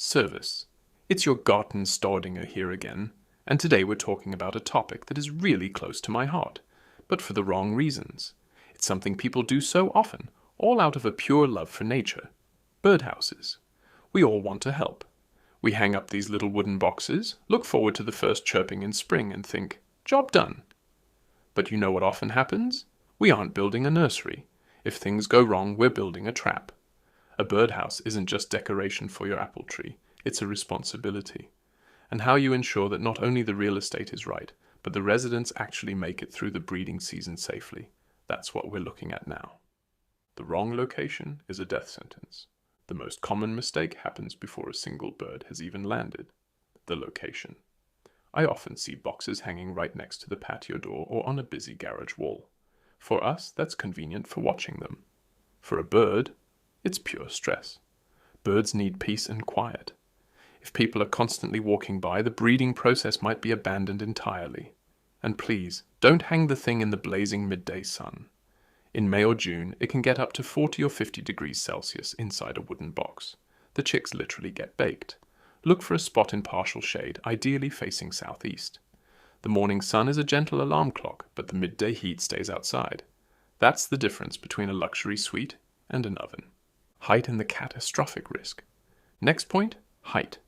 Servus. It's your Garten-Staudinger here again, and today we're talking about a topic that is really close to my heart, but for the wrong reasons. It's something people do so often, all out of a pure love for nature. Birdhouses. We all want to help. We hang up these little wooden boxes, look forward to the first chirping in spring and think, job done. But you know what often happens? We aren't building a nursery. If things go wrong, we're building a trap. A birdhouse isn't just decoration for your apple tree, it's a responsibility. And how you ensure that not only the real estate is right, but the residents actually make it through the breeding season safely, that's what we're looking at now. The wrong location is a death sentence. The most common mistake happens before a single bird has even landed: the location. I often see boxes hanging right next to the patio door or on a busy garage wall. For us, that's convenient for watching them. For a bird, it's pure stress. Birds need peace and quiet. If people are constantly walking by, the breeding process might be abandoned entirely. And please, don't hang the thing in the blazing midday sun. In May or June, it can get up to 40 or 50 degrees Celsius inside a wooden box. The chicks literally get baked. Look for a spot in partial shade, ideally facing southeast. The morning sun is a gentle alarm clock, but the midday heat stays outside. That's the difference between a luxury suite and an oven. Height and the catastrophic risk. Next point, height.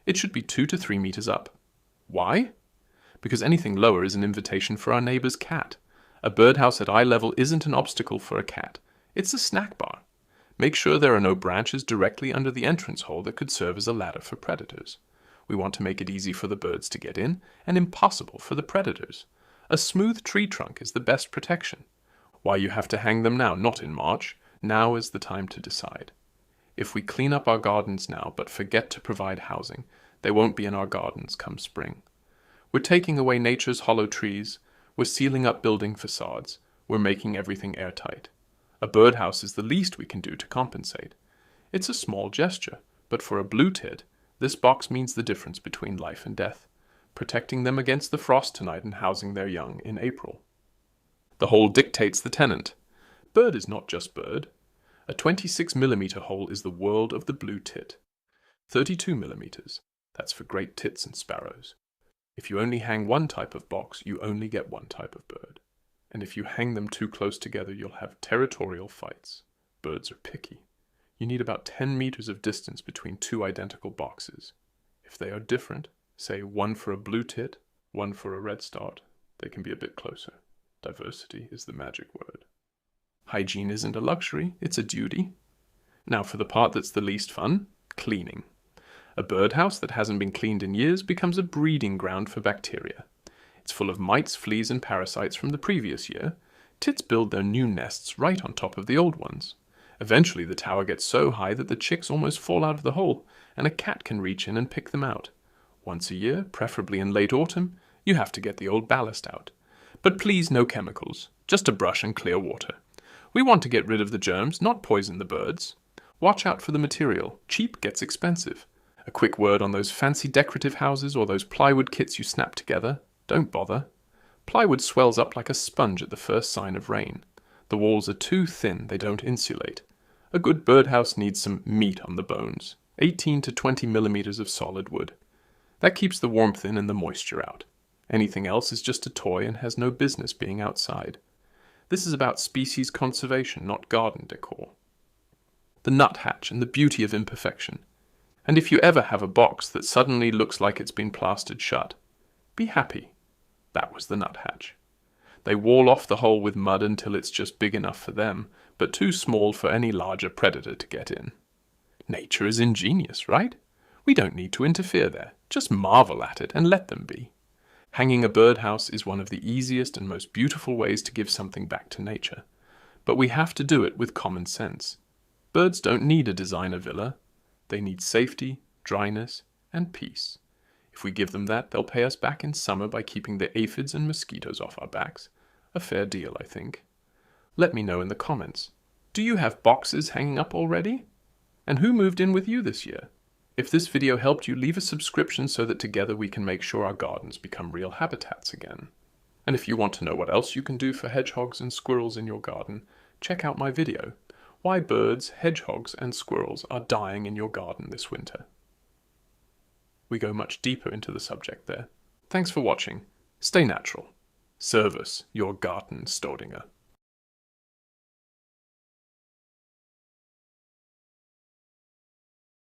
It should be 2 to 3 meters up. Why? Because anything lower is an invitation for our neighbor's cat. A birdhouse at eye level isn't an obstacle for a cat. It's a snack bar. Make sure there are no branches directly under the entrance hole that could serve as a ladder for predators. We want to make it easy for the birds to get in and impossible for the predators. A smooth tree trunk is the best protection. Why you have to hang them now, not in March. Now is the time to decide. If we clean up our gardens now but forget to provide housing, they won't be in our gardens come spring. We're taking away nature's hollow trees, we're sealing up building facades, we're making everything airtight. A birdhouse is the least we can do to compensate. It's a small gesture, but for a blue tit, this box means the difference between life and death, protecting them against the frost tonight and housing their young in April. The hole dictates the tenant. Bird is not just bird. A 26mm hole is the world of the blue tit. 32mm, that's for great tits and sparrows. If you only hang one type of box, you only get one type of bird. And if you hang them too close together, you'll have territorial fights. Birds are picky. You need about 10 meters of distance between two identical boxes. If they are different, say one for a blue tit, one for a redstart, they can be a bit closer. Diversity is the magic word. Hygiene isn't a luxury, it's a duty. Now for the part that's the least fun, cleaning. A birdhouse that hasn't been cleaned in years becomes a breeding ground for bacteria. It's full of mites, fleas, and parasites from the previous year. Tits build their new nests right on top of the old ones. Eventually the tower gets so high that the chicks almost fall out of the hole, and a cat can reach in and pick them out. Once a year, preferably in late autumn, you have to get the old ballast out. But please, no chemicals, just a brush and clear water. We want to get rid of the germs, not poison the birds. Watch out for the material. Cheap gets expensive. A quick word on those fancy decorative houses or those plywood kits you snap together. Don't bother. Plywood swells up like a sponge at the first sign of rain. The walls are too thin, they don't insulate. A good birdhouse needs some meat on the bones. 18 to 20mm of solid wood. That keeps the warmth in and the moisture out. Anything else is just a toy and has no business being outside. This is about species conservation, not garden decor. The nuthatch and the beauty of imperfection. And if you ever have a box that suddenly looks like it's been plastered shut, be happy. That was the nuthatch. They wall off the hole with mud until it's just big enough for them, but too small for any larger predator to get in. Nature is ingenious, right? We don't need to interfere there. Just marvel at it and let them be. Hanging a birdhouse is one of the easiest and most beautiful ways to give something back to nature. But we have to do it with common sense. Birds don't need a designer villa. They need safety, dryness, and peace. If we give them that, they'll pay us back in summer by keeping the aphids and mosquitoes off our backs. A fair deal, I think. Let me know in the comments. Do you have boxes hanging up already? And who moved in with you this year? If this video helped you, leave a subscription so that together we can make sure our gardens become real habitats again. And if you want to know what else you can do for hedgehogs and squirrels in your garden, check out my video, Why Birds, Hedgehogs and Squirrels Are Dying in Your Garden This Winter. We go much deeper into the subject there. Thanks for watching. Stay natural. Servus, your Garten-Staudinger.